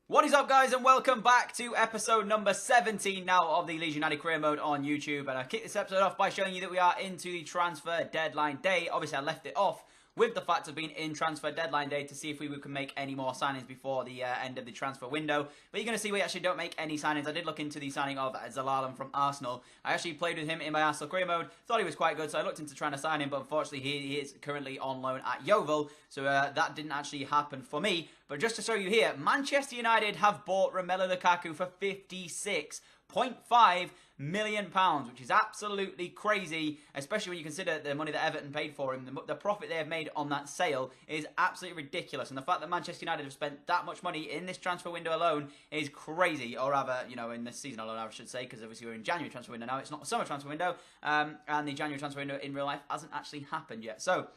What is up, guys, and welcome back to episode number 17 now of the Leeds United Career Mode on YouTube. And I kick this episode off by showing you that we are into the transfer deadline day. Obviously, I left it off with the fact of being in transfer deadline day to see if we can make any more signings before the end of the transfer window. But you're going to see we actually don't make any signings. I did look into the signing of Zalalem from Arsenal. I actually played with him in my Arsenal career mode, thought he was quite good, so I looked into trying to sign him, but unfortunately he is currently on loan at Yeovil, so that didn't actually happen for me. But just to show you here, Manchester United have bought Romelu Lukaku for £56.5 million, which is absolutely crazy, especially when you consider the money that Everton paid for him. The profit they have made on that sale is absolutely ridiculous, and the fact that Manchester United have spent that much money in this transfer window alone is crazy, or rather, you know, in this season alone, I should say, because obviously we're in January transfer window now. It's not the summer transfer window, and the January transfer window in real life hasn't actually happened yet. So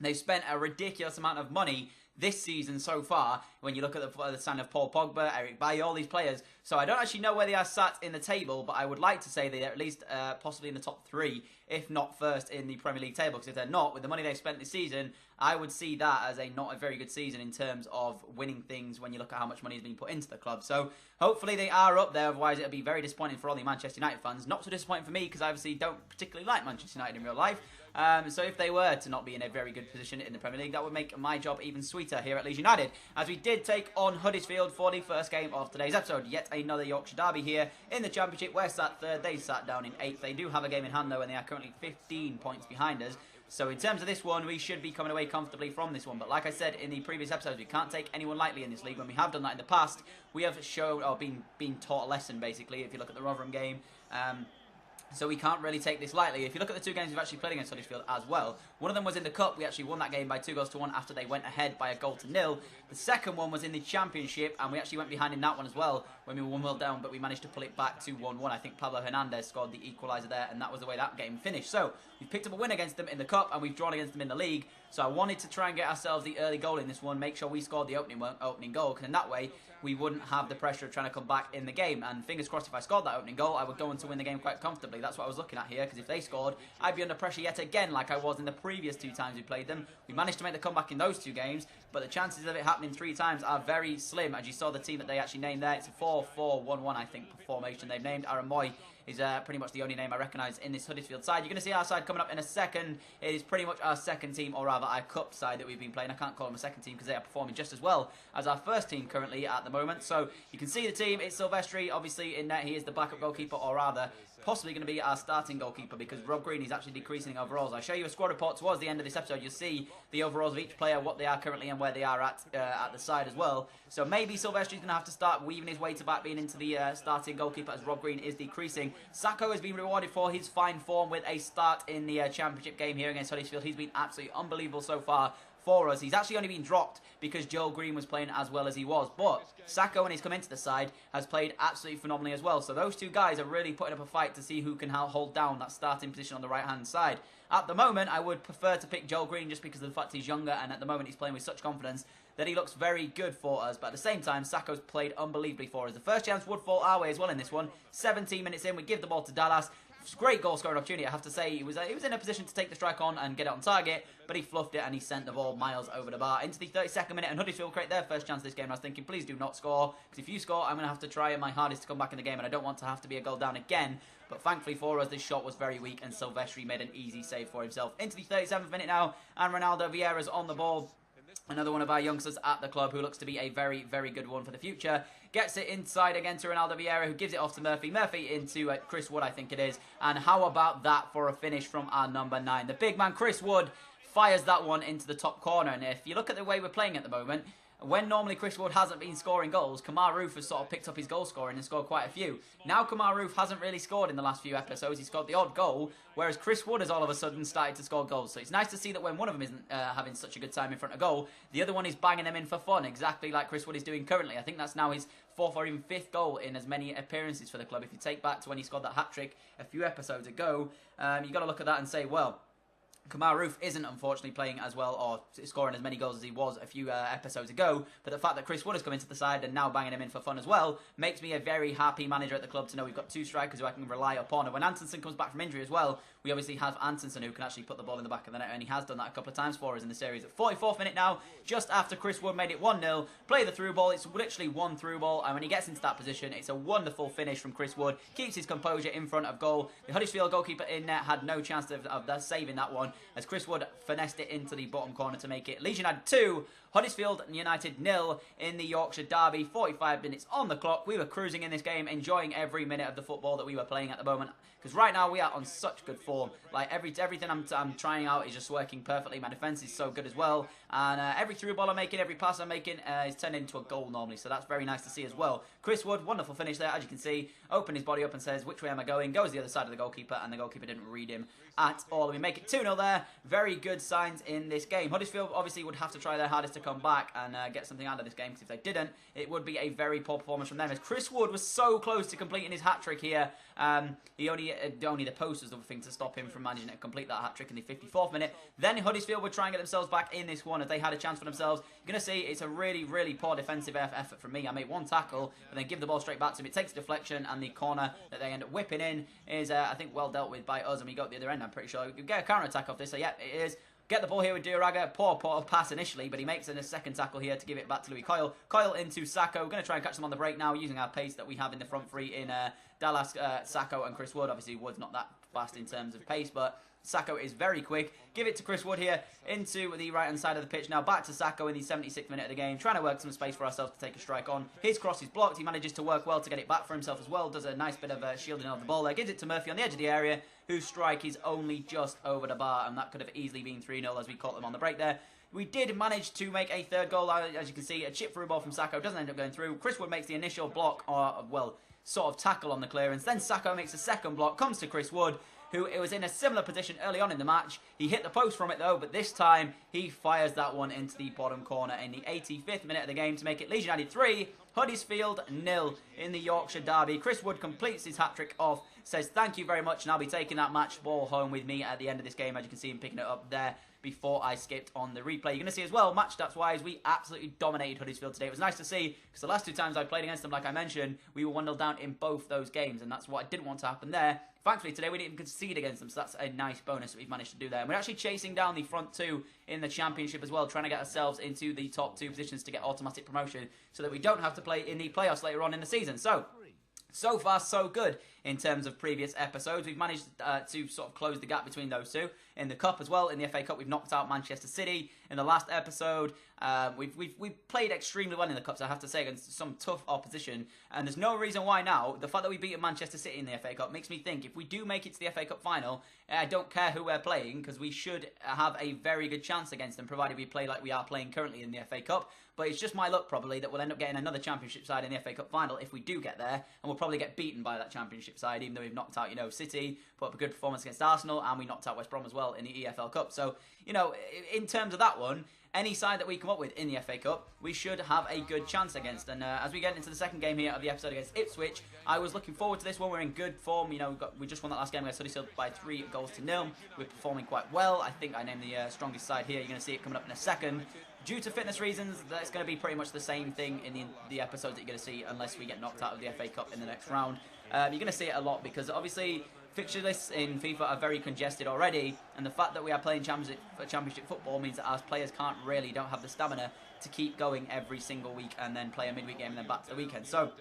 they've spent a ridiculous amount of money this season so far, when you look at the sign of Paul Pogba, Eric Bailly, all these players. So I don't actually know where they are sat in the table, but I would like to say they're at least possibly in the top three, if not first in the Premier League table, because if they're not, with the money they've spent this season, I would see that as not a very good season in terms of winning things when you look at how much money is being put into the club. So hopefully they are up there, otherwise it'll be very disappointing for all the Manchester United fans. Not so disappointing for me, because I obviously don't particularly like Manchester United in real life. So if they were to not be in a very good position in the Premier League, that would make my job even sweeter here at Leeds United, as we did take on Huddersfield for the first game of today's episode. Yet another Yorkshire derby here in the Championship. We're sat third, they sat down in 8th. They do have a game in hand though, and they are currently 15 points behind us. So in terms of this one, we should be coming away comfortably from this one. But like I said in the previous episodes, we can't take anyone lightly in this league. When we have done that in the past, we have shown, or been taught a lesson, basically, if you look at the Rotherham game. So we can't really take this lightly. If you look at the two games we've actually played against Huddersfield as well, one of them was in the Cup. We actually won that game by 2-1 after they went ahead by a 0-0. The second one was in the Championship, and we actually went behind in that one as well when we were 1-0 down, but we managed to pull it back to 1-1. I think Pablo Hernandez scored the equaliser there, and that was the way that game finished. So we've picked up a win against them in the Cup, and we've drawn against them in the league. So I wanted to try and get ourselves the early goal in this one, make sure we scored the opening goal, because in that way we wouldn't have the pressure of trying to come back in the game. And fingers crossed, if I scored that opening goal, I would go on to win the game quite comfortably. That's what I was looking at here, because if they scored, I'd be under pressure yet again, like I was in the previous two times we played them. We managed to make the comeback in those two games, but the chances of it happening 3 times are very slim. As you saw, the team that they actually named there, it's a 4-4-1-1, I think, formation they've named. Aaron Moy is pretty much the only name I recognise in this Huddersfield side. You're going to see our side coming up in a second. It is pretty much our second team, or rather our cup side that we've been playing. I can't call them a second team because they are performing just as well as our first team currently at the moment. So you can see the team. It's Silvestri, obviously in net. He is the backup goalkeeper, or rather possibly going to be our starting goalkeeper, because Rob Green is actually decreasing overalls. I'll show you a squad report towards the end of this episode. You'll see the overalls of each player, what they are currently and where they are at the side as well. So maybe Silvestri's going to have to start weaving his way to back being into the starting goalkeeper, as Rob Green is decreasing. Sacco has been rewarded for his fine form with a start in the Championship game here against Huddersfield. He's been absolutely unbelievable so far for us. He's actually only been dropped because Joel Green was playing as well as he was. But Sacco, when he's come into the side, has played absolutely phenomenally as well. So those two guys are really putting up a fight to see who can hold down that starting position on the right-hand side. At the moment, I would prefer to pick Joel Green just because of the fact he's younger, and at the moment he's playing with such confidence that he looks very good for us. But at the same time, Sacco's played unbelievably for us. The first chance would fall our way as well in this one. 17 minutes in, we give the ball to Dallas. Great goal scoring opportunity, I have to say. He was in a position to take the strike on and get it on target, but he fluffed it and he sent the ball miles over the bar. Into the 32nd minute, and Huddersfield create their first chance this game. I was thinking, please do not score, because if you score, I'm going to have to try my hardest to come back in the game, and I don't want to have to be a goal down again. But thankfully for us, this shot was very weak, and Silvestri made an easy save for himself. Into the 37th minute now, and Ronaldo Vieira's on the ball. Another one of our youngsters at the club who looks to be a very, very good one for the future. Gets it inside again to Ronaldo Vieira, who gives it off to Murphy. Murphy into Chris Wood, I think it is. And how about that for a finish from our number 9? The big man, Chris Wood, fires that one into the top corner. And if you look at the way we're playing at the moment, when normally Chris Wood hasn't been scoring goals, Kemar Roofe has sort of picked up his goal scoring and scored quite a few. Now Kemar Roofe hasn't really scored in the last few episodes. He scored the odd goal, whereas Chris Wood has all of a sudden started to score goals. So it's nice to see that when one of them isn't having such a good time in front of goal, the other one is banging them in for fun, exactly like Chris Wood is doing currently. I think that's now his 4th or even 5th goal in as many appearances for the club. If you take back to when he scored that hat-trick a few episodes ago, you've got to look at that and say, well, Kamaru isn't unfortunately playing as well or scoring as many goals as he was a few episodes ago, but the fact that Chris Wood has come into the side and now banging him in for fun as well makes me a very happy manager at the club to know we've got two strikers who I can rely upon. And when Antonsen comes back from injury as well, we obviously have Antonsen who can actually put the ball in the back of the net, and he has done that a couple of times for us in the series. At 44th minute now, just after Chris Wood made it 1-0, play the through ball. It's literally one through ball, and when he gets into that position, it's a wonderful finish from Chris Wood. Keeps his composure in front of goal. The Huddersfield goalkeeper in net had no chance of saving that one, as Chris Wood finessed it into the bottom corner to make it Leeds United 2, Huddersfield United 0 in the Yorkshire derby. 45 minutes on the clock. We were cruising in this game, enjoying every minute of the football that we were playing at the moment. Because right now we are on such good form. Like everything I'm trying out is just working perfectly. My defense is so good as well, and every through ball I'm making, every pass I'm making is turned into a goal normally. So that's very nice to see as well. Chris Wood, wonderful finish there, as you can see. Opened his body up and says, "Which way am I going?" Goes the other side of the goalkeeper, and the goalkeeper didn't read him at all. We make it 2-0 there. Very good signs in this game. Huddersfield obviously would have to try their hardest to come back and get something out of this game, because if they didn't, it would be a very poor performance from them, as Chris Wood was so close to completing his hat-trick here. He only the post was the thing to stop him from managing to complete that hat-trick in the 54th minute. Then Huddersfield would try and get themselves back in this one as they had a chance for themselves. You're going to see it's a really, really poor defensive effort from me. I make one tackle and then give the ball straight back to him. It takes a deflection, and the corner that they end up whipping in is, I think, well dealt with by us, and we go at the other end, I'm pretty sure. We can get a counter-attack off this, so yeah, it is. Get the ball here with Dioraga. Poor pass initially, but he makes a second tackle here to give it back to Louis Coyle. Coyle into Sacco. Going to try and catch them on the break now using our pace that we have in the front three in Dallas, Sacco and Chris Wood. Obviously, Wood's not that fast in terms of pace, but Sacco is very quick. Give it to Chris Wood here into the right-hand side of the pitch. Now back to Sacco in the 76th minute of the game, trying to work some space for ourselves to take a strike on. His cross is blocked. He manages to work well to get it back for himself as well. Does a nice bit of shielding of the ball there. Gives it to Murphy on the edge of the area, whose strike is only just over the bar, and that could have easily been 3-0 as we caught them on the break there. We did manage to make a third goal, as you can see. A chip through ball from Sacco doesn't end up going through. Chris Wood makes the initial block, or, well, sort of tackle on the clearance. Then Sacco makes a second block, comes to Chris Wood, who it was in a similar position early on in the match. He hit the post from it though, but this time he fires that one into the bottom corner in the 85th minute of the game to make it Leeds United 3, Huddersfield 0 in the Yorkshire derby. Chris Wood completes his hat-trick off, says thank you very much, and I'll be taking that match ball home with me at the end of this game, as you can see him picking it up there before I skipped on the replay. You're going to see as well, match stats wise, we absolutely dominated Huddersfield today. It was nice to see, because the last two times I played against them, like I mentioned, we were 1-0 down in both those games, and that's what I didn't want to happen there. Thankfully today we didn't concede against them, so that's a nice bonus that we've managed to do there. And we're actually chasing down the front two in the Championship as well, trying to get ourselves into the top two positions to get automatic promotion, so that we don't have to play in the playoffs later on in the season. So far, so good in terms of previous episodes. We've managed to sort of close the gap between those two. In the Cup as well, in the FA Cup, we've knocked out Manchester City. In the last episode, we've played extremely well in the Cups, I have to say, against some tough opposition. And there's no reason why now. The fact that we beat Manchester City in the FA Cup makes me think if we do make it to the FA Cup final, I don't care who we're playing, because we should have a very good chance against them, provided we play like we are playing currently in the FA Cup. But it's just my luck, probably, that we'll end up getting another Championship side in the FA Cup final if we do get there, and we'll probably get beaten by that Championship side, even though we've knocked out, City, put up a good performance against Arsenal, and we knocked out West Brom as well in the EFL Cup. So, in terms of that one, any side that we come up with in the FA Cup, we should have a good chance against. And as we get into the second game here of the episode against Ipswich, I was looking forward to this one. We're in good form. We just won that last game against Huddersfield by 3-0. We're performing quite well. I think I named the strongest side here. You're going to see it coming up in a second. Due to fitness reasons, that's going to be pretty much the same thing in the episodes that you're going to see, unless we get knocked out of the FA Cup in the next round. You're going to see it a lot, because obviously fixture lists in FIFA are very congested already, and the fact that we are playing championship football means that our players don't have the stamina to keep going every single week and then play a midweek game and then back to the weekend. So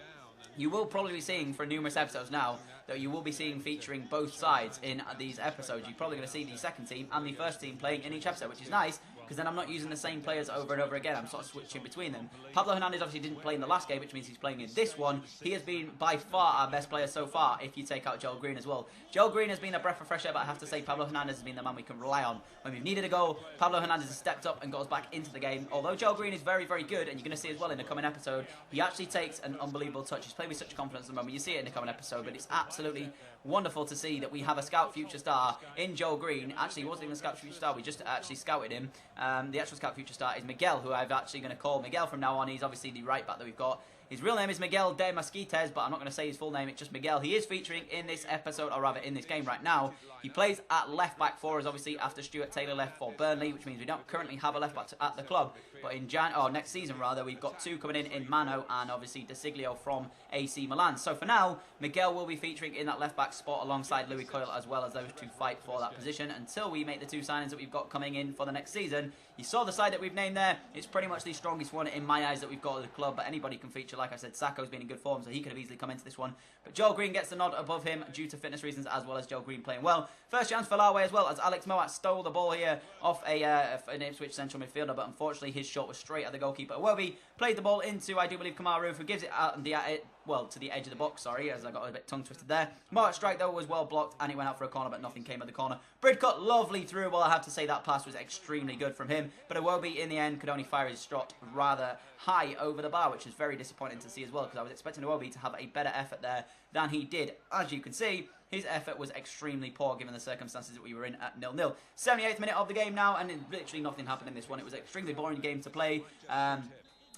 you will probably be seeing for numerous episodes now that you will be seeing featuring both sides in these episodes. You're probably going to see the second team and the first team playing in each episode, which is nice, because then I'm not using the same players over and over again. I'm sort of switching between them. Pablo Hernandez obviously didn't play in the last game, which means he's playing in this one. He has been by far our best player so far, if you take out Joel Green as well. Joel Green has been a breath of fresh air, but I have to say Pablo Hernandez has been the man we can rely on. When we've needed a goal, Pablo Hernandez has stepped up and got us back into the game. Although Joel Green is very, very good, and you're going to see as well in the coming episode, he actually takes an unbelievable touch. He's playing with such confidence at the moment. You see it in the coming episode, but it's absolutely wonderful to see that we have a scout future star in Joel Green. Actually, he wasn't even a scout future star. We just actually scouted him The actual scout future star is Miguel, who I'm actually going to call Miguel from now on. He's obviously the right back that we've got. His real name is Miguel de Masquites, but I'm not going to say his full name, it's just Miguel. He is featuring in this episode, or rather in this game right now. He plays at left back for us, obviously, after Stuart Taylor left for Burnley, which means we don't currently have a left back at the club. But in next season, rather, we've got two coming in Mano and obviously De Siglio from AC Milan. So for now, Miguel will be featuring in that left back spot alongside Louis Coyle, as well as those two fight for that position until we make the two signings that we've got coming in for the next season. You saw the side that we've named there. It's pretty much the strongest one in my eyes that we've got at the club, but anybody can feature. Like I said, Sacco's been in good form, so he could have easily come into this one. But Joel Green gets the nod above him due to fitness reasons, as well as Joel Green playing well. First chance for Larway as well, as Alex Moat stole the ball here off an Ipswich central midfielder, but unfortunately his shot was straight at the goalkeeper. Iwobi played the ball into, I do believe, Kamaru, who gives it out to the edge of the box, sorry, as I got a bit tongue-twisted there. Moat's strike, though, was well blocked, and it went out for a corner, but nothing came at the corner. Bridcut, lovely through. Well, I have to say that pass was extremely good from him, but Iwobi, in the end, could only fire his shot rather high over the bar, which is very disappointing to see as well, because I was expecting Iwobi to have a better effort there than he did. As you can see, his effort was extremely poor given the circumstances that we were in at 0-0. 78th minute of the game now, and literally nothing happened in this one. It was an extremely boring game to play.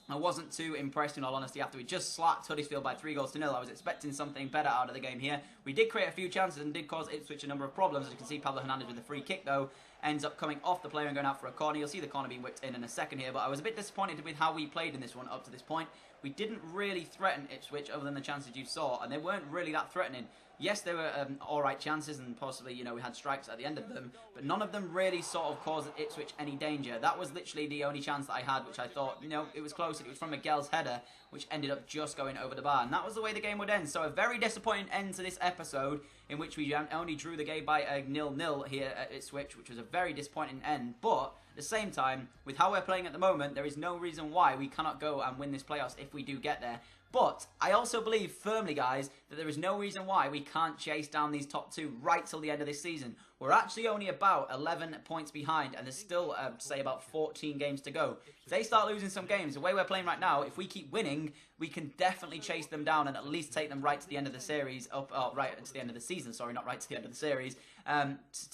I wasn't too impressed, in all honesty, after we just slapped Huddersfield by 3-0. I was expecting something better out of the game here. We did create a few chances and did cause Ipswich a number of problems. As you can see, Pablo Hernandez with a free kick, though, ends up coming off the player and going out for a corner. You'll see the corner being whipped in a second here, but I was a bit disappointed with how we played in this one up to this point. We didn't really threaten Ipswich other than the chances you saw, and they weren't really that threatening. Yes, there were alright chances, and possibly, you know, we had strikes at the end of them, but none of them really sort of caused Ipswich any danger. That was literally the only chance that I had, which I thought, you know, it was close. It was from Miguel's header, which ended up just going over the bar, and that was the way the game would end. So a very disappointing end to this episode, in which we only drew the game by a 0-0 here at Ipswich, which was a very disappointing end. But at the same time, with how we're playing at the moment, there is no reason why we cannot go and win this playoffs if we do get there. But I also believe firmly, guys, that there is no reason why we can't chase down these top two right till the end of this season. We're actually only about 11 points behind, and there's still, say, about 14 games to go. If they start losing some games, the way we're playing right now, if we keep winning, we can definitely chase them down and at least take them right to the end of the series, right to the end of the season, sorry, not right to the end of the series,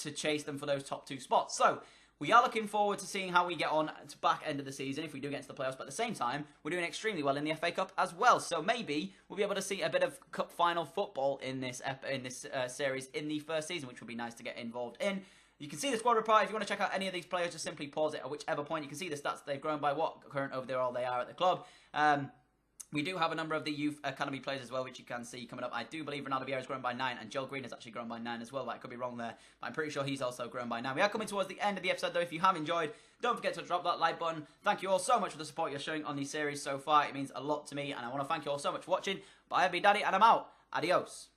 to chase them for those top two spots. So we are looking forward to seeing how we get on to back end of the season if we do get into the playoffs, but at the same time, we're doing extremely well in the FA Cup as well. So maybe we'll be able to see a bit of cup final football in this series in the first season, which would be nice to get involved in. You can see the squad reply. If you want to check out any of these players, just simply pause it at whichever point. You can see the stats they've grown by what current overall they are at the club. We do have a number of the youth academy players as well, which you can see coming up. I do believe Ronaldo Vieira has grown by 9, and Joel Green has actually grown by 9 as well. But I could be wrong there, but I'm pretty sure he's also grown by 9. We are coming towards the end of the episode, though. If you have enjoyed, don't forget to drop that like button. Thank you all so much for the support you're showing on the series so far. It means a lot to me, and I want to thank you all so much for watching. But I have been Daddy, and I'm out. Adios.